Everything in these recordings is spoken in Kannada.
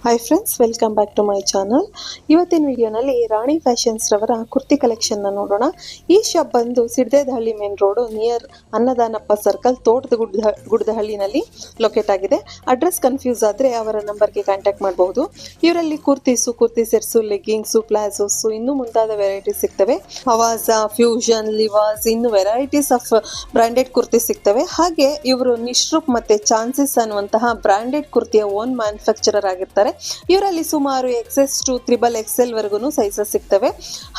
Hi friends, welcome back to my channel. ಇವತ್ತಿನ ವಿಡಿಯೋನಲ್ಲಿ ರಾಣಿ ಫ್ಯಾಷನ್ಸ್ ರವರ ಕುರ್ತಿ ಕಲೆಕ್ಷನ್ನ ನೋಡೋಣ. ಈ ಶಾಪ್ ಬಂದು ಸಿಡ್ದೇದಹಳ್ಳಿ ಮೇನ್ ರೋಡು ನಿಯರ್ ಅನ್ನದಾನಪ್ಪ ಸರ್ಕಲ್, ತೋಟದ ಗುಡ್ಡದಹಳ್ಳಿನಲ್ಲಿ ಲೊಕೇಟ್ ಆಗಿದೆ. ಅಡ್ರೆಸ್ ಕನ್ಫ್ಯೂಸ್ ಆದರೆ ಅವರ ನಂಬರ್ಗೆ ಕಾಂಟ್ಯಾಕ್ಟ್ ಮಾಡಬಹುದು. ಇವರಲ್ಲಿ ಕುರ್ತೀಸು, ಕುರ್ತಿ ಸೆಟ್ಸು, ಲೆಗ್ಗಿಂಗ್ಸು, ಪ್ಲಾಜೋಸು ಇನ್ನೂ ಮುಂತಾದ ವೆರೈಟೀಸ್ ಸಿಗ್ತವೆ. ಹವಾಜಾ, ಫ್ಯೂಷನ್, ಲಿವಾಸ್ ಇನ್ನು ವೆರೈಟೀಸ್ ಆಫ್ ಬ್ರಾಂಡೆಡ್ ಕುರ್ತಿ ಸಿಗ್ತವೆ. ಹಾಗೆ ಇವರು ನಿಶ್ರೂಪ್ ಮತ್ತೆ ಚಾನ್ಸಸ್ ಅನ್ನುವಂತಹ ಬ್ರಾಂಡೆಡ್ ಕುರ್ತಿಯ ಓನ್ ಮ್ಯಾನುಫ್ಯಾಕ್ಚರರ್ ಆಗಿರ್ತಾರೆ. ಇವರಲ್ಲಿ ಸುಮಾರು XS to XXL ವರೆಗೂ ಸೈಜಸ್ ಸಿಗ್ತವೆ.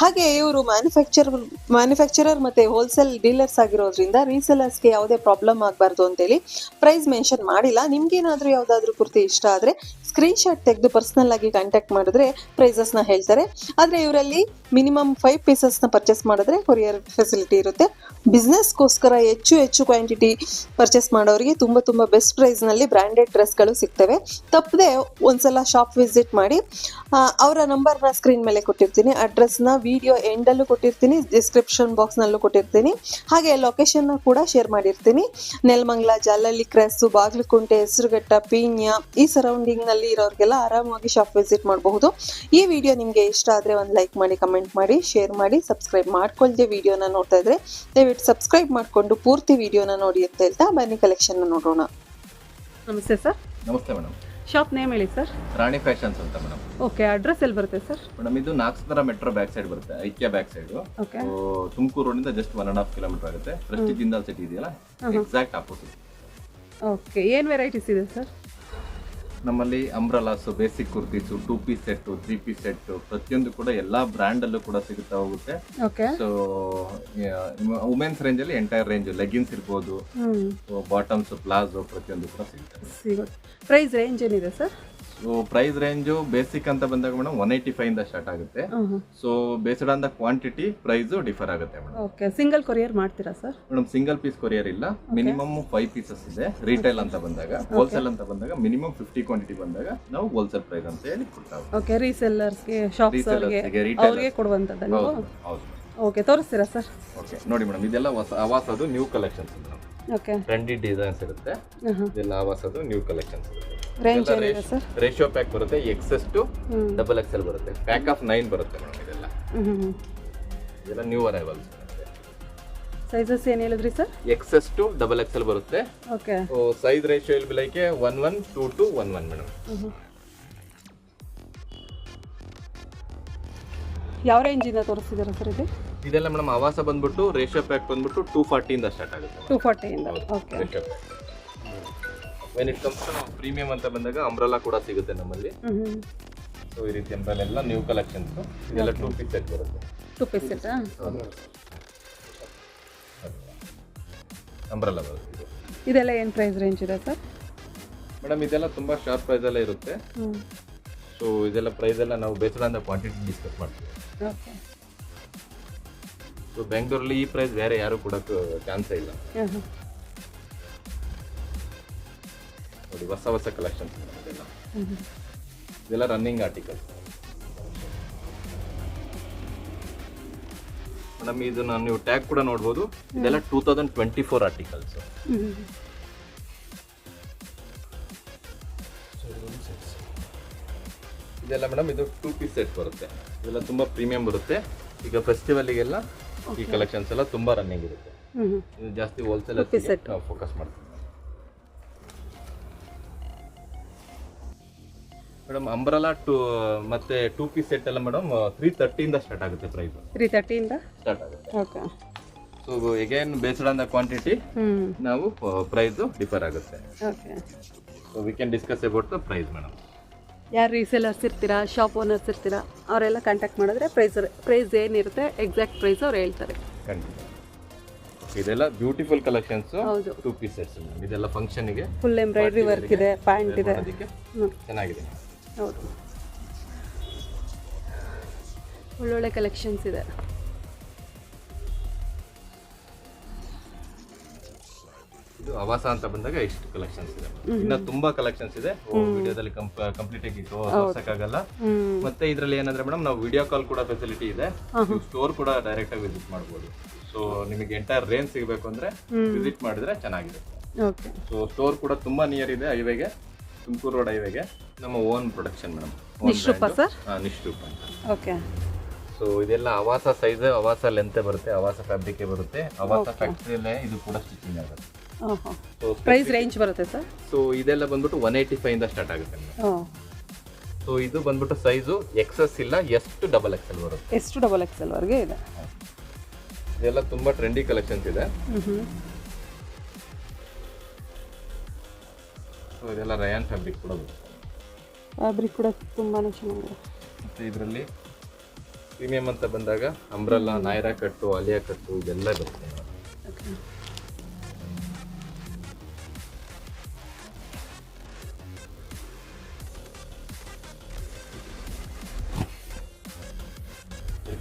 ಹಾಗೆ ಇವರು ಮ್ಯಾನುಫ್ಯಾಕ್ಚರರ್ ಮತ್ತೆ ಹೋಲ್ಸೇಲ್ ಡೀಲರ್ಸ್ ಆಗಿರೋದ್ರಿಂದ ರೀಸೆಲರ್ಸ್ಗೆ ಯಾವುದೇ ಪ್ರಾಬ್ಲಮ್ ಆಗಬಾರ್ದು ಅಂತೇಳಿ ಪ್ರೈಸ್ ಮೆನ್ಷನ್ ಮಾಡಿಲ್ಲ. ನಿಮ್ಗೇನಾದ್ರೂ ಯಾವುದಾದ್ರೂ ಕುರ್ತಿ ಇಷ್ಟ ಆದರೆ ಸ್ಕ್ರೀನ್ ಶಾಟ್ ತೆಗೆದು ಪರ್ಸನಲ್ ಆಗಿ ಕಾಂಟ್ಯಾಕ್ಟ್ ಮಾಡಿದ್ರೆ ಪ್ರೈಸಸ್ನ ಹೇಳ್ತಾರೆ. ಆದರೆ ಇವರಲ್ಲಿ ಮಿನಿಮಮ್ 5 ಪೀಸಸ್ನ ಪರ್ಚೇಸ್ ಮಾಡಿದ್ರೆ ಕೊರಿಯರ್ ಫೆಸಿಲಿಟಿ ಇರುತ್ತೆ. ಬಿಸ್ನೆಸ್ಗೋಸ್ಕರ ಹೆಚ್ಚು ಕ್ವಾಂಟಿಟಿ ಪರ್ಚೇಸ್ ಮಾಡೋರಿಗೆ ತುಂಬ ಬೆಸ್ಟ್ ಪ್ರೈಸ್ನಲ್ಲಿ ಬ್ರ್ಯಾಂಡೆಡ್ ಡ್ರೆಸ್ಗಳು ಸಿಗ್ತವೆ. ತಪ್ಪದೆ ಒಂದ್ಸಲ ಶಾಪ್ ವಿಸಿಟ್ ಮಾಡಿ. ಅವರ ನಂಬರ್ನ ಸ್ಕ್ರೀನ್ ಮೇಲೆ ಕೊಟ್ಟಿರ್ತೀನಿ, ಅಡ್ರೆಸ್ನ ವಿಡಿಯೋ ಎಂಡಲ್ಲೂ ಕೊಟ್ಟಿರ್ತೀನಿ, ಡಿಸ್ಕ್ರಿಪ್ಷನ್ ಬಾಕ್ಸ್ನಲ್ಲೂ ಕೊಟ್ಟಿರ್ತೀನಿ. ಹಾಗೆ ಲೊಕೇಶನ್ನ ಕೂಡ ಶೇರ್ ಮಾಡಿರ್ತೀನಿ. ನೆಲಮಂಗಲ, ಜಾಲಹಳ್ಳಿ ಕ್ರಾಸು, ಬಾಗಲಕೋಟೆ, ಹೆಸರುಘಟ್ಟ, ಪೀಣ್ಯ ಈ ಸರೌಂಡಿಂಗ್ನಲ್ಲಿ ಇರೋರಿಗೆಲ್ಲ ಆರಾಮಾಗಿ ಶಾಪ್ ವಿಸಿಟ್ ಮಾಡಬಹುದು. ಈ ವಿಡಿಯೋ ನಿಮಗೆ ಇಷ್ಟ ಆದರೆ ಒಂದು ಲೈಕ್ ಮಾಡಿ, ಕಮೆಂಟ್ ಮಾಡಿ, ಶೇರ್ ಮಾಡಿ, ಸಬ್ಸ್ಕ್ರೈಬ್ ಮಾಡ್ಕೊಳ್ದೆ ವಿಡಿಯೋನ ನೋಡ್ತಾ ಇದ್ರೆ ದಯವಿಟ್ಟು ಸಬ್ಸ್ಕ್ರೈಬ್ ಮಾಡಿಕೊಂಡು ಪೂರ್ತಿ ವಿಡಿಯೋನ ನೋಡಿ ಅಂತ ಹೇಳ್ತಾ ಬನ್ನಿ ಕಲೆಕ್ಷನ್ನ ನೋಡೋಣ. ನಮಸ್ತೆ ಸರ್. ನಮಸ್ತೆ ಮೇಡಮ್. ಶಾಪ್ ನೇಮ್ ಹೇಳಿ ಸರ್. ರಾಣಿ ಫ್ಯಾಷನ್ಸ್ ಅಂತ ಮೇಡಮ್. ಓಕೆ, ಅಡ್ರೆಸ್ ಎಲ್ಲಿ ಬರುತ್ತೆ ಸರ್? ಮೇಡಮ್ ಇದು ನಾಗಸಂದ್ರ ಮೆಟ್ರೋ ಬ್ಯಾಕ್ ಸೈಡ್ ಬರುತ್ತೆ, ಐಕ್ಯ ಬ್ಯಾಕ್ ಸೈಡ್. ಓಕೆ. ತುಮಕೂರು ರೋಡಿಂದ ಜಸ್ಟ್ 1.5 ಕಿಲೋಮೀಟರ್ ಆಗುತ್ತೆ. ಪ್ರೆಸ್ಟೀಜ್ ಜಿಂದಾಲ್ ಸಿಟಿ ಇದೆಯಲ್ಲ, ಎಕ್ಸಾಕ್ಟ್ ಆಪೋಸಿಟ್. ಓಕೆ, ಏನು ವೆರೈಟೀಸ್ ಇದೆ ಸರ್? ನಮ್ಮಲ್ಲಿ umbrellas, basic kurtis, 2 piece set, 3 piece set ಪ್ರತಿಯೊಂದು ಕೂಡ ಎಲ್ಲಾ ಬ್ರ್ಯಾಂಡ್ ಅಲ್ಲೂ ಕೂಡ ಸಿಗುತ್ತಾ ಹೋಗುತ್ತೆ. ಓಕೆ. ಸೊ ವುಮೆನ್ಸ್ ರೇಂಜ್ ಅಲ್ಲಿ ಎಂಟೈರ್ ರೇಂಜ್ ಲೆಗಿನ್ಸ್ ಇರ್ಬೋದು, ಬಾಟಮ್ಸ್, ಪ್ಲಾಜೋ ಪ್ರತಿಯೊಂದು ಕೂಡ ಸಿಗುತ್ತೆ. ಪ್ರೈಸ್ ರೇಂಜ್ ಏನಿದೆ sir? So price range basic ಅಂತ ಬಂದಾಗ ಮೇಡಮ್ 185 ಇಂದ ಸ್ಟಾರ್ಟ್ ಆಗುತ್ತೆ. So based on the quantity price differ ಆಗುತ್ತೆ ಮೇಡಮ್. ಓಕೆ, ಸಿಂಗಲ್ ಕೊರಿಯರ್ ಮಾಡ್ತೀರಾ sir? Madam single piece courier ಇಲ್ಲ, ಮಿನಿಮಮ್ 5 ಪೀಸಸ್ ಇದೆ. ರಿಟೇಲ್ ಅಂತ ಬಂದಾಗ, ಹೋಲ್ಸೇಲ್ ಅಂತ ಬಂದಾಗ ಮಿನಿಮಮ್ 50 ಕ್ವಾಂಟಿಟಿ ಬಂದಾಗ ನಾವು ಹೋಲ್ಸೇಲ್ ಪ್ರೈಸ್ ಅಂತ ಹೇಳಿ ಕೊಡ್ತಾವೆ. ಓಕೆ, ರೀಸೆಲ್ಲರ್ಸ್ಗೆ, ಶಾಪ್ಸ್ ಅವರಿಗೆ ಕೊಡುವಂತದ್ದು ನೀವು? ಹೌದು. ಓಕೆ, ತೋರಿಸ್ತೀರಾ ಸರ್? ಓಕೆ, ನೋಡಿ ಮೇಡಮ್, ಇದೆಲ್ಲ ಹೊಸದು new collections. Okay, trendy designs ಇರುತ್ತೆ. ಇದೆಲ್ಲ ಹೊಸದು ನ್ಯೂ ಕಲೆಕ್ಷನ್ಸ್ ಇರುತ್ತೆ. ರೇಂಜ್ ಏನಿದೆ ಸರ್? ರೇಷಿಯೋ ಪ್ಯಾಕ್ ಬರುತ್ತೆ, XS to XXL ಬರುತ್ತೆ. ಪ್ಯಾಕ್ ಆಫ್ 9 ಬರುತ್ತೆ ಮೇಡಮ್. ಇದೆಲ್ಲ ನ್ಯೂ ಅರೈವಲ್ಸ್. ಸೈಜಸ್ ಏನು ಹೇಳಿದ್ರಿ ಸರ್? XS to XXL ಬರುತ್ತೆ. Okay. Size ratio will be like 11:2 to 11 madam. ಯಾವ ರೇಂಜಿಂದ ತೋರಿಸ್ತಿದ್ದೀರಾ ಸರ್ ಇದು? ಇದೆಲ್ಲ ಮೇಡಮ್ ಆವಾಸ ಬಂದ್ಬಿಟ್ಟು ರೇಷಿಯೋ ಪ್ಯಾಕ್ ಬಂದ್ಬಿಟ್ಟು 240 ಇಂದ ಸ್ಟಾರ್ಟ್ ಆಗುತ್ತೆ. 240 ಇಂದ. Okay. Ratio pack. When it comes to premium ಅಂತ ಬಂದಾಗ ಅಂಬ್ರೆಲಾ ಕೂಡ ಸಿಗುತ್ತೆ ನಮ್ಮಲ್ಲಿ. ಸೊ ಈ ರೀತಿ ಅಂಬ್ರೆಲಾ ಎಲ್ಲ ನ್ಯೂ ಕಲೆಕ್ಷನ್ಸ್. ಇದೆಲ್ಲ 2 ಪೀಸ್ ಸೆಟ್ ಬರುತ್ತೆ. 2 ಪೀಸ್ ಸೆಟ್ ಅಂಬ್ರೆಲಾ ಬರುತ್ತೆ. ಇದೆಲ್ಲ ಏನು ಪ್ರೈಸ್ ರೇಂಜ್ ಇದೆ ಸರ್? ಮೇಡಮ್ ಇದೆಲ್ಲ ತುಂಬಾ ಶಾರ್ಪ್ ಪ್ರೈಸ್ ಎಲ್ಲ ಇರುತ್ತೆ. ಸೊ ಇದೆಲ್ಲ ಪ್ರೈಸ್ ಎಲ್ಲ ನಾವು based on the quantity discuss ಮಾಡ್ತೀವಿ. ಓಕೆ. ಸೊ ಬೆಂಗಳೂರಲ್ಲಿ ಈ ಪ್ರೈಸ್ ಬೇರೆ ಯಾರು ಕೊಡೋಕ್ಕೆ ಚಾನ್ಸೇ ಇಲ್ಲ. ನೋಡಿ ಹೊಸ ಕಲೆಕ್ಷನ್ಸ್ ಇದೆಲ್ಲ ರನ್ನಿಂಗ್ ಆರ್ಟಿಕಲ್ಸ್. ಮೇಡಮ್ ಇದನ್ನ ನೀವು ಟ್ಯಾಗ್ ಕೂಡ ನೋಡ್ಬೋದು. ಇದೆಲ್ಲ 2024 ಆರ್ಟಿಕಲ್ಸ್. ಇದೆಲ್ಲ ಮೇಡಮ್ ಇದು 2 ಪೀಸ್ ಸೆಟ್ ಬರುತ್ತೆ. ಇದೆಲ್ಲ ತುಂಬಾ ಪ್ರೀಮಿಯಂ ಬರುತ್ತೆ. ಈಗ ಫೆಸ್ಟಿವಲ್ಗೆಲ್ಲ ಈ ಕಲೆಕ್ಷನ್ಸ್ ಎಲ್ಲ ತುಂಬಾ ರನ್ನಿಂಗ್ ಇರುತ್ತೆ. ಇದು ಜಾಸ್ತಿ ಹೋಲ್ಸೇಲ್ ಫೋಕಸ್ ಮಾಡ್ತೀವಿ ಮೇಡಮ್. ಅಂಬ್ರೆಲಾ ಮತ್ತೆ 2 ಪೀಸ್ ಸೆಟ್ ಎಲ್ಲ ಮೇಡಮ್ 330 ಇಂದ ಸ್ಟಾರ್ಟ್ ಆಗುತ್ತೆ ಪ್ರೈಸ್. 330 ಇಂದ ಸ್ಟಾರ್ಟ್ ಆಗುತ್ತೆ. Okay. So again based on the quantity ನಾವು ಪ್ರೈಸ್ ಡಿಫರ್ ಆಗುತ್ತೆ. Okay. So we can discuss about the price madam. ಯಾರು ರೀಸೇಲರ್ಸ್ ಇರ್ತೀರಾ, ಶಾಪ್ ಓನರ್ಸ್ ಇರ್ತೀರಾ, ಅವರೆಲ್ಲ ಕಾಂಟ್ಯಾಕ್ಟ್ ಮಾಡಿದ್ರೆ ಪ್ರೈಸ್ ಏನಿರುತ್ತೆ ಎಕ್ಸಾಕ್ಟ್ ಪ್ರೈಸ್ ಅವ್ರು ಹೇಳ್ತಾರೆ. ಖಂಡಿತ. ಇದೆಲ್ಲ ಬ್ಯೂಟಿಫುಲ್ ಕಲೆಕ್ಷನ್ಸ್. 2 piece sets. ಇದೆಲ್ಲ ಫಂಕ್ಷನ್ಗೆ ಫುಲ್ ಎಂಬ್ರಾಯ್ಡ್ರಿ ವರ್ಕ್ ಇದೆ, ಪ್ಯಾಂಟ್ ಇದೆ, ಚೆನ್ನಾಗಿದೆ. ಹೌದು, ಒಳ್ಳೊಳ್ಳೆ ಕಲೆಕ್ಷನ್ಸ್ ಇದೆ. ಇದು ಆವಾಸ ಅಂತ ಬಂದಾಗ ಇಷ್ಟು ಕಲೆಕ್ಷನ್ಸ್ ಇದೆ. ಇನ್ನ ತುಂಬಾ ಕಲೆಕ್ಷನ್ಸ್ ಇದೆ. ವಿಡಿಯೋದಲ್ಲಿ ಕಂಪ್ಲೀಟ್ ಆಗಿ ತೋರ್ಸಕ್ಕಾಗಲ್ಲ. ಮತ್ತೆ ಇದರಲ್ಲಿ ಏನಂದ್ರೆ ಮೇಡಮ್ ನಾವು ವಿಡಿಯೋ ಕಾಲ್ ಕೂಡ ಫೆಸಿಲಿಟಿ ಇದೆ. ಸ್ಟೋರ್ ಕೂಡ ಡೈರೆಕ್ಟ್ ಆಗಿ ವಿಸಿಟ್ ಮಾಡಬಹುದು. ಸೊ ನಿಮಗೆ ಎಂಟೈರ್ ರೇಂಜ್ ಸಿಗಬೇಕು ಅಂದ್ರೆ ವಿಸಿಟ್ ಮಾಡಿದ್ರೆ ಚೆನ್ನಾಗಿದೆ. ಓಕೆ. ಸೊ ಸ್ಟೋರ್ ಕೂಡ ತುಂಬಾ ನಿಯರ್ ಇದೆ ಹೈವೇಗೆ. ತುಮಕೂರು ರೋಡ್ ಹೈವೇಗೆ ನಮ್ಮ ಓನ್ ಪ್ರೊಡಕ್ಷನ್ ಮೇಡಮ್. ನಿಶ್ರೂಪ ಸರ್? ನಿಶ್ರೂಪ ಅಂತ. ಓಕೆ. ಸೊ ಇದೆಲ್ಲ ಅವಾಸ ಸೈಜ್, ಅವಾಸ ಲೆಂತ್ ಬರುತ್ತೆ, ಅವಾಸ ಫ್ಯಾಬ್ರಿಕ್ ಬರುತ್ತೆ, ಅವಾಸ ಫ್ಯಾಕ್ಟ್ರಿಯಲ್ಲೇ ಇದು ಕೂಡ ಸ್ಟಿಚಿಂಗ್ ಆಗುತ್ತೆ. ಪ್ರೈಸ್ ರೇಂಜ್ ಬರುತ್ತೆ ಸರ್? ಸೊ ಇದೆಲ್ಲ ಬಂದ್ಬಿಟ್ಟು 185 ಇಂದ ಸ್ಟಾರ್ಟ್ ಆಗುತ್ತೆ ಮೇಡಮ್. ಸೊ ಇದು ಬಂದ್ಬಿಟ್ಟು ಸೈಜು ಎಕ್ಸಸ್ ಇಲ್ಲ, ಎಷ್ಟು ಡಬಲ್ ಎಕ್ಸೆಲ್ ಬರುತ್ತೆ. ಎಷ್ಟು ಡಬಲ್ ಎಕ್ಸೆಲ್ ವರೆಗೆ ಇದೆ. ಇದೆಲ್ಲ ತುಂಬಾ ಟ್ರೆಂಡಿ ಕಲೆಕ್ಷನ್ಸ್ ಇದೆ. ಸೊ ಇದೆಲ್ಲ ರಯಾನ್ ಫ್ಯಾಬ್ರಿಕ್ ಕೂಡ ಬರುತ್ತೆ. ಫ್ಯಾಬ್ರಿಕ್ ಕೂಡ ತುಂಬಾನೇ ಚೆನ್ನಾಗಿದೆ. ಮತ್ತು ಇದರಲ್ಲಿ ಪ್ರೀಮಿಯಂ ಅಂತ ಬಂದಾಗ ಅಂಬ್ರೆಲ್ಲಾ, ನಾಯರಾ ಕಟ್ಟು, ಅಲಿಯಾ ಕಟ್ಟು ಇದೆಲ್ಲ ಬರುತ್ತೆ. ಓಕೆ.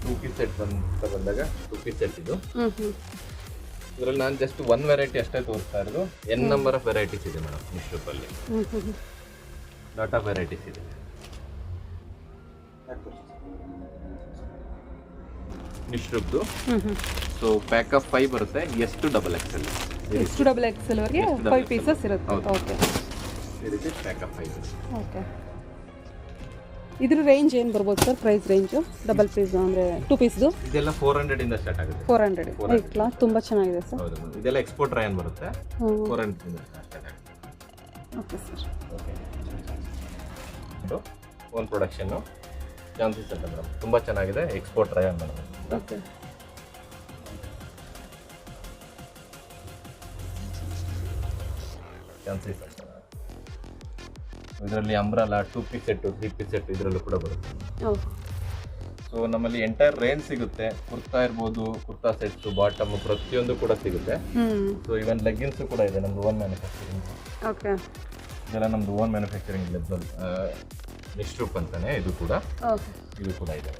2 ಪೀಸ್ ಸೆಟ್ ಅಂತ ಬಂದಾಗ 2 ಪೀಸ್ ಸೆಟ್ ಇದು. ಇದರಲ್ಲಿ ನಾನು ಜಸ್ಟ್ 1 ವೆರೈಟಿ ಅಷ್ಟೇ ತೋರಿಸ್ತಾ ಇರೋದು. ಎನ್ ನಂಬರ್ ಆಫ್ ವೆರೈಟೀಸ್ ಇದೆ ಮೇಡಮ್ ನಿಶ್ರೂಪಲ್ಲಿ. ಲಾಟ್ ಆಫ್ ವೆರೈಟೀಸ್ ಇದೆ. ನಿಶ್ರೂಪ್ದು ಸೊ ಪ್ಯಾಕ್ ಆಫ್ 5 ಬರುತ್ತೆ. ಎಷ್ಟು ಡಬಲ್ ಎಕ್ಸೆಲ್, ಎಷ್ಟು ಡಬಲ್ ಎಕ್ಸೆಲ್ ವರೆಗೆ 5 ಪೀಸಸ್ ಇರುತ್ತೆ. ಓಕೆ. ಈ ರೀತಿ ಪ್ಯಾಕ್ ಆಫ್ 5 ಇರುತ್ತೆ. ಓಕೆ. ಇದ್ರ ರೇಂಜ್ ಏನು ಬರ್ಬೋದು sir? Price range double piece ಅಂದರೆ 2 ಪೀಸ್ದು? ಇದೆಲ್ಲ 400 ಇಂದ ಸ್ಟಾರ್ಟ್ ಆಗುತ್ತೆ. 400. ಕ್ಲಾತ್ ತುಂಬ ಚೆನ್ನಾಗಿದೆ ಸರ್. ಹೌದು ಮೇಡಮ್. ಇದೆಲ್ಲ ಎಕ್ಸ್ಪೋರ್ಟ್ ರಯಾನ್ ಬರುತ್ತೆ. 400 ಇಂದ ಸ್ಟಾರ್ಟ್ ಆಗುತ್ತೆ. Okay sir. ಓಕೆ. ಇದು ಓನ್ ಪ್ರೊಡಕ್ಷನ್ನು ಚಾನ್ಸಸ್ ಅಂತ ಮೇಡಮ್. ತುಂಬ ಚೆನ್ನಾಗಿದೆ. Export rayon madam. Okay. Chances ಅಂತ. ಇದರಲ್ಲಿ umbrella, 2 piece set, 3 piece set ಇದರಲ್ಲೂ ಕೂಡ ಬರುತ್ತೆ. ಸೊ ನಮ್ಮಲ್ಲಿ ಎಂಟೈರ್ ರೇಂಜ್ ಸಿಗುತ್ತೆ. ಕುರ್ತಾ ಇರ್ಬೋದು, ಕುರ್ತಾ ಸೆಟ್ಸು, ಬಾಟಮ್ ಪ್ರತಿಯೊಂದು ಕೂಡ ಸಿಗುತ್ತೆ. ಸೊ ಇವನ್ ಲೆಗ್ಗಿನ್ಸ್ ಕೂಡ ಇದೆ ನಮ್ದು ಓನ್ ಮ್ಯಾನುಫ್ಯಾಕ್ಚರಿಂಗ್. ಓಕೆ. ಇದೆಲ್ಲ ನಮ್ದು ಓನ್ ಮ್ಯಾನುಫ್ಯಾಕ್ಚರಿಂಗ್ ಲೆಬಲ್ ನಿಶ್ರೂಪ್ ಅಂತಾನೆ ಇದು ಕೂಡ. ಇದು ಕೂಡ ಇದೆ.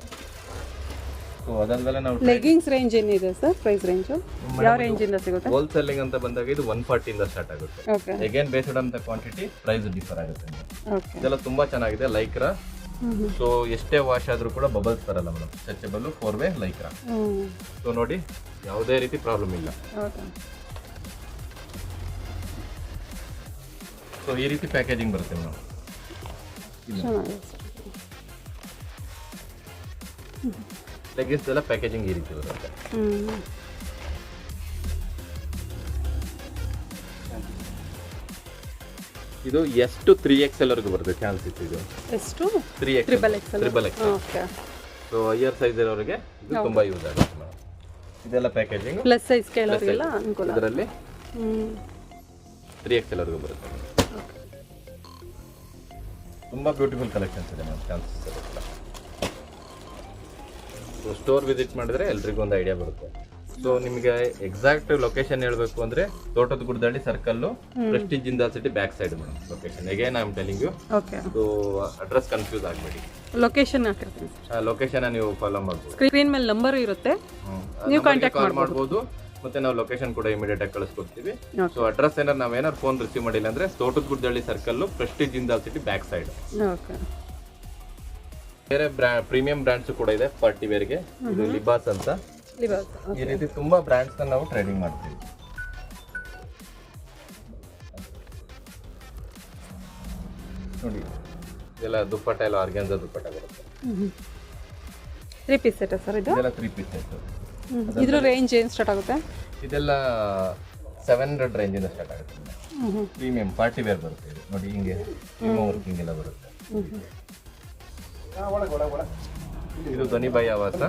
ಸೊ ಅದಲ್ಲದೆ ನಾವು ಲೆಗ್ಗಿಂಗ್ಸ್ ರೇಂಜ್ ಏನಿದೆ ಸರ್? ಪ್ರೈಸ್ ರೇಂಜು ಯಾವ ರೇಂಜಿಂದ ಸಿಗುತ್ತೆ? ಹೋಲ್ಸೇಲಿಂಗ್ ಅಂತ ಬಂದಾಗ ಇದು 140 ಇಂದ ಸ್ಟಾರ್ಟ್ ಆಗುತ್ತೆ. Okay. Again based on the quantity price differ ಆಗುತ್ತೆ. ಓಕೆ. ಇದೆಲ್ಲ ತುಂಬಾ ಚೆನ್ನಾಗಿದೆ. ಲೈಕ್ರಾ. ಸೊ ಎಷ್ಟೇ ವಾಶ್ ಆದ್ರೂ ಕೂಡ ಬಬಲ್ಸ್ ಬರಲ್ಲ ಮೇಡಮ್. ಸ್ಟ್ರೆಚಬಲ್ 4-ವೇ ಲೈಕ್ರಾ. ಸೊ ನೋಡಿ ಯಾವುದೇ ರೀತಿ ಪ್ರಾಬ್ಲಮ್ ಇಲ್ಲ. ಓಕೆ. ಸೊ ಈ ರೀತಿ ಪ್ಯಾಕೇಜಿಂಗ್ ಬರುತ್ತೆ ಮೇಡಮ್. ಚೆನ್ನಾಗಿದೆ ಸರ್. ಲೆಗ್ಗಿನ್ಸ್ ಎಲ್ಲ ಪ್ಯಾಕೇಜಿಂಗ್ ಈ ರೀತಿ ಬರುತ್ತೆ. ಇದು ಎಷ್ಟು 3XL ವರೆಗೂ ಬರುತ್ತೆ ಚಾನ್ಸಸ್. ಇದು ಎಷ್ಟು? 3XL. Okay. So higher size ಇರೋರಿಗೆ ಇದು ತುಂಬಾ ಯೂಸ್ ಆಗುತ್ತೆ ಮೇಡಮ್. ಇದೆಲ್ಲ ಪ್ಯಾಕೇಜಿಂಗ್ ಪ್ಲಸ್ ಸೈಜ್ ಕೇಳೋರಿಗೆಲ್ಲ ಅನುಕೂಲ. ಇದರಲ್ಲಿ 3XL ವರೆಗೂ ಬರುತ್ತೆ. ತುಂಬಾ ಬ್ಯೂಟಿಫುಲ್ ಕಲೆಕ್ಷನ್ಸ್ ಇದೆ ಮೇಡಮ್. ಚಾನ್ಸಸ್ ಇರುತ್ತಲ್ಲ. ಸೊ ಸ್ಟೋರ್ ವಿಸಿಟ್ ಮಾಡಿದ್ರೆ ಎಲ್ರಿಗೂ ಒಂದು ಐಡಿಯಾ ಬರುತ್ತೆ. ಸೊ ನಿಮಗೆ ಎಕ್ಸಾಕ್ಟ್ ಲೊಕೇಶನ್ ಹೇಳಬೇಕು ಅಂದ್ರೆ Thotada Guddadahalli circle, Prestige Jindal city back side madam location. Again I am telling you. Okay. So address confuse ಆಗಬೇಡಿ. ಲೊಕೇಶನ್ ಹಾಕಿರ್ತೀನಿ. ಲೊಕೇಶನ್ ನೀವು ಫಾಲೋ ಮಾಡ್ಬೋದು. ಸ್ಕ್ರೀನ್ ಮೇಲೆ ನಂಬರ್ ಇರುತ್ತೆ, ನೀವು ಕಾಂಟ್ಯಾಕ್ಟ್ ಮಾಡ್ಬೋದು. ಮತ್ತೆ ನಾವು ಲೊಕೇಶನ್ ಕೂಡ ಇಮಿಡಿಯೇಟ್ ಆಗಿ ಕಳಿಸ್ಕೊಡ್ತೀವಿ. ಸೊ ಅಡ್ರೆಸ್ ಏನಾದ್ರು ನಾವೇನಾದ್ರು ಫೋನ್ ರಿಸೀವ್ ಮಾಡಿಲ್ಲ ಅಂದ್ರೆ Thotada Guddadahalli circle, Prestige Jindal city back side. Okay. ಬೇರೆ ಪ್ರೀಮಿಯಂ ಬ್ರ್ಯಾಂಡ್ಸ್ ಕೂಡ ಇದೆ ಪಾರ್ಟಿ ವೇರ್ಗೆ. ಇದು ಲಿಬಾಸ್ ಅಂತ. ಈ ರೀತಿ ತುಂಬಾ ಬ್ರ್ಯಾಂಡ್ಸ್ ನಾವು ಟ್ರೇಡಿಂಗ್ ಮಾಡ್ತೀವಿ. ನೋಡಿ ಇದೆಲ್ಲ ದುಪ್ಪಟ್ಟ ಎಲ್ಲ ಆರ್ಗ್ಯಾನ್ಜಾ ದುಪ್ಪಟ್ಟ ಬರುತ್ತೆ. 3 ಪೀಸ್ ಸೆಟ್ ಸರ್ ಇದು? ಇದೆಲ್ಲ 3 ಪೀಸ್ ಸೆಟ್. ಇದ್ರ ರೇಂಜ್ ಏನು ಸ್ಟಾರ್ಟ್ ಆಗುತ್ತೆ? ಇದೆಲ್ಲ 700 ರೇಂಜ್ ಇಂದ ಸ್ಟಾರ್ಟ್ ಆಗುತ್ತೆ. ಪ್ರೀಮಿಯಂ ಪಾರ್ಟಿ ವೇರ್ ಬರುತ್ತೆ ಇದು. ನೋಡಿ ಹಿಂಗೆ ವರ್ಕಿಂಗ್ ಎಲ್ಲ ಬರುತ್ತೆ. ಇದು ಧ್ವನಿಬಾಯಿ ಆವಾಸ.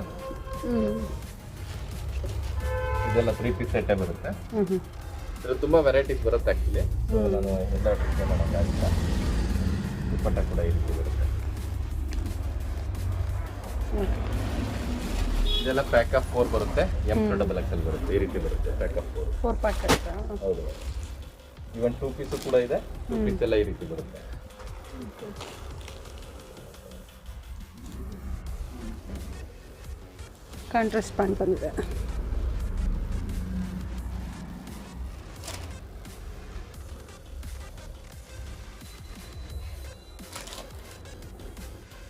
ಇದೆಲ್ಲ 3 ಪೀಸ್ ಸೆಟ್ಟೇ ಬರುತ್ತೆ. ಇದ್ರ ತುಂಬಾ ವೆರೈಟೀಸ್ ಬರುತ್ತೆ ಆಕ್ಚುಲಿ. ನಾನು ಎಲ್ಲ ಟ್ರೈ ಮಾಡೋಕ್ಕಾಗಿಲ್ಲ. ದುಪ್ಪಟ್ಟ ಕೂಡ ಈ ರೀತಿ ಬರುತ್ತೆ. ಇದೆಲ್ಲ ಪ್ಯಾಕ್ ಆಫ್ 4 ಬರುತ್ತೆ. M2XL ಬರುತ್ತೆ. ಈ ರೀತಿ ಬರುತ್ತೆ ಪ್ಯಾಕ್ ಆಫ್ 4 ಪ್ಯಾಕ್ ಇರುತ್ತೆ. ಹೌದು. ಇವನ್ 2 ಪೀಸು ಕೂಡ ಇದೆ. 2 ಪೀಸ್ ಎಲ್ಲ ಈ ರೀತಿ ಬರುತ್ತೆ. ಕಾಂಟ್ರಾಸ್ಟ್ ಪ್ಯಾಂಟ್ ಬಂದಿದೆ.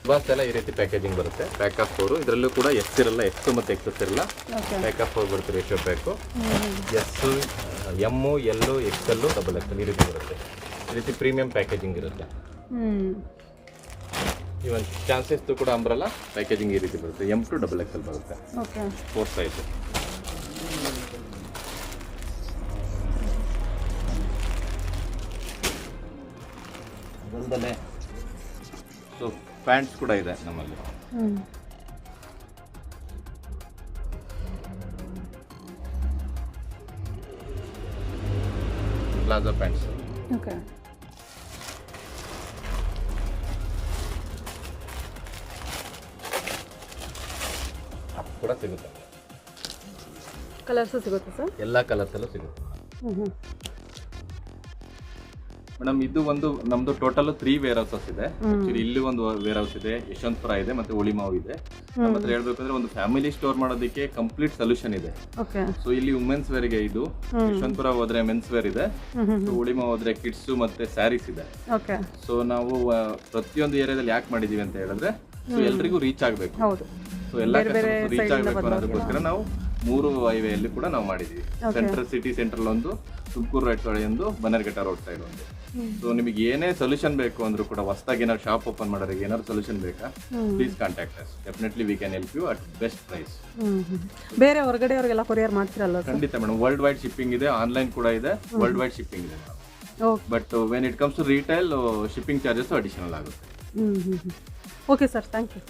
ಬಾಸ್ ಎಲ್ಲ ಈ ರೀತಿ ಪ್ಯಾಕೇಜಿಂಗ್ ಬರುತ್ತೆ. Pack of 4. ಇದರಲ್ಲೂ ಕೂಡ ಎಕ್ಸ್ ಇರಲ್ಲ, ಎಕ್ಸ್ ಮತ್ತೆ ಎಕ್ಸಸ್ ಇರಲ್ಲ. ಪ್ಯಾಕ್ ಆಫ್ 4 ಬರುತ್ತೆ. Ratio pack. S, M, L, XL, XXL ಈ ರೀತಿ ಬರುತ್ತೆ. ಈ ರೀತಿ ಪ್ರೀಮಿಯಂ ಪ್ಯಾಕೇಜಿಂಗ್ ಇರುತ್ತೆ. ಇವನ್ ಚಾನ್ಸಸ್ ಕೂಡ ಅಂಬ್ರಲ್ಲ ಪ್ಯಾಕೇಜಿಂಗ್ ಈ ರೀತಿ ಬರುತ್ತೆ. M to XXL ಬರುತ್ತೆ. Okay 4 size. ಅದಲ್ಲದೆ ಸೊ ಪ್ಯಾಂಟ್ಸ್ ಕೂಡ ಇದೆ ನಮ್ಮಲ್ಲಿ. ಪ್ಲಾಜಾ ಪ್ಯಾಂಟ್ಸ್ ಓಕೆ ಕೂಡ ಸಿಗುತ್ತೆ. ಕಲರ್ಸು ಸಿಗುತ್ತೆ ಸರ್? ಎಲ್ಲ ಕಲರ್ಸಲ್ಲೂ ಸಿಗುತ್ತೆ ಮೇಡಮ್. ಇದು ಒಂದು ನಮ್ದು ಟೋಟಲ್ 3 ವೇರ್ ಹೌಸಸ್ ಇದೆ. ಆಕ್ಚುಲಿ ಇಲ್ಲಿ ಒಂದು ವೇರ್ ಹೌಸ್ ಇದೆ, ಯಶವಂತಪುರ ಇದೆ, ಮತ್ತೆ ಹುಳಿಮಾವು ಇದೆ. ನಮ್ಮ ಹತ್ರ ಹೇಳ್ಬೇಕಂದ್ರೆ ಒಂದು ಫ್ಯಾಮಿಲಿ ಸ್ಟೋರ್ ಮಾಡೋದಕ್ಕೆ ಕಂಪ್ಲೀಟ್ ಸೊಲ್ಯೂಷನ್ ಇದೆ. ಸೊ ಇಲ್ಲಿ ವುಮೆನ್ಸ್ ವೇರ್ ಗೆ ಇದು, ಯಶವಂತಪುರ ಹೋದ್ರೆ ಮೆನ್ಸ್ ವೇರ್ ಇದೆ, ಹುಳಿಮಾವು ಹೋದ್ರೆ ಕಿಡ್ಸ್ ಮತ್ತೆ ಸ್ಯಾರೀಸ್ ಇದೆ. ಸೊ ನಾವು ಪ್ರತಿಯೊಂದು ಏರಿಯಾದಲ್ಲಿ ಯಾಕೆ ಮಾಡಿದೀವಿ ಅಂತ ಹೇಳಿದ್ರೆ ಸೊ ಎಲ್ರಿಗೂ ರೀಚ್ ಆಗಬೇಕು. ಸೊ ಎಲ್ಲ ಕಸ್ಟಮರ್ಸ್ ರೀಚ್ ಆಗಬೇಕು ಅನ್ನೋದಕ್ಕೋಸ್ಕರ ನಾವು 3 ಹೈವೇಯಲ್ಲಿ ಕೂಡ ನಾವು ಮಾಡಿದೀವಿ. ಸೆಂಟ್ರಲ್ ಸಿಟಿ ಸೆಂಟ್ರಲ್ ಒಂದು, ತುಮಕೂರು ರೈಟ್ ಸೈಡ್ ಒಂದು, ಬನ್ನರ್ಘಟ್ಟ ರೋಡ್ ಸೈಡ್ ಒಂದು. ಸೊ ನಿಮಗೆ ಏನೇ ಸೊಲ್ಯೂಷನ್ ಬೇಕು ಅಂದ್ರೂ ಕೂಡ, ಹೊಸದಾಗಿ ಏನಾದ್ರು ಶಾಪ್ ಓಪನ್ ಮಾಡೋರಿಗೆ ಏನಾದ್ರು ಸೊಲ್ಯೂಷನ್ ಬೇಕಾ, please contact us. Definitely we can help you at best price. ಬೇರೆ ಹೊರಗಡೆ ಅವರಿಗೆಲ್ಲ ಕೊರಿಯರ್ ಮಾಡ್ತಿರಲ್ಲ? ಖಂಡಿತ ಮೇಡಮ್, ವರ್ಲ್ಡ್ ವೈಡ್ ಶಿಪ್ಪಿಂಗ್ ಇದೆ, ಆನ್ಲೈನ್ ಕೂಡ ಇದೆ, ವರ್ಲ್ಡ್ ವೈಡ್ ಶಿಪ್ಪಿಂಗ್ ಇದೆ madam. But when it comes to retail, shipping charges additional ಆಗುತ್ತೆ. Okay sir, thank you.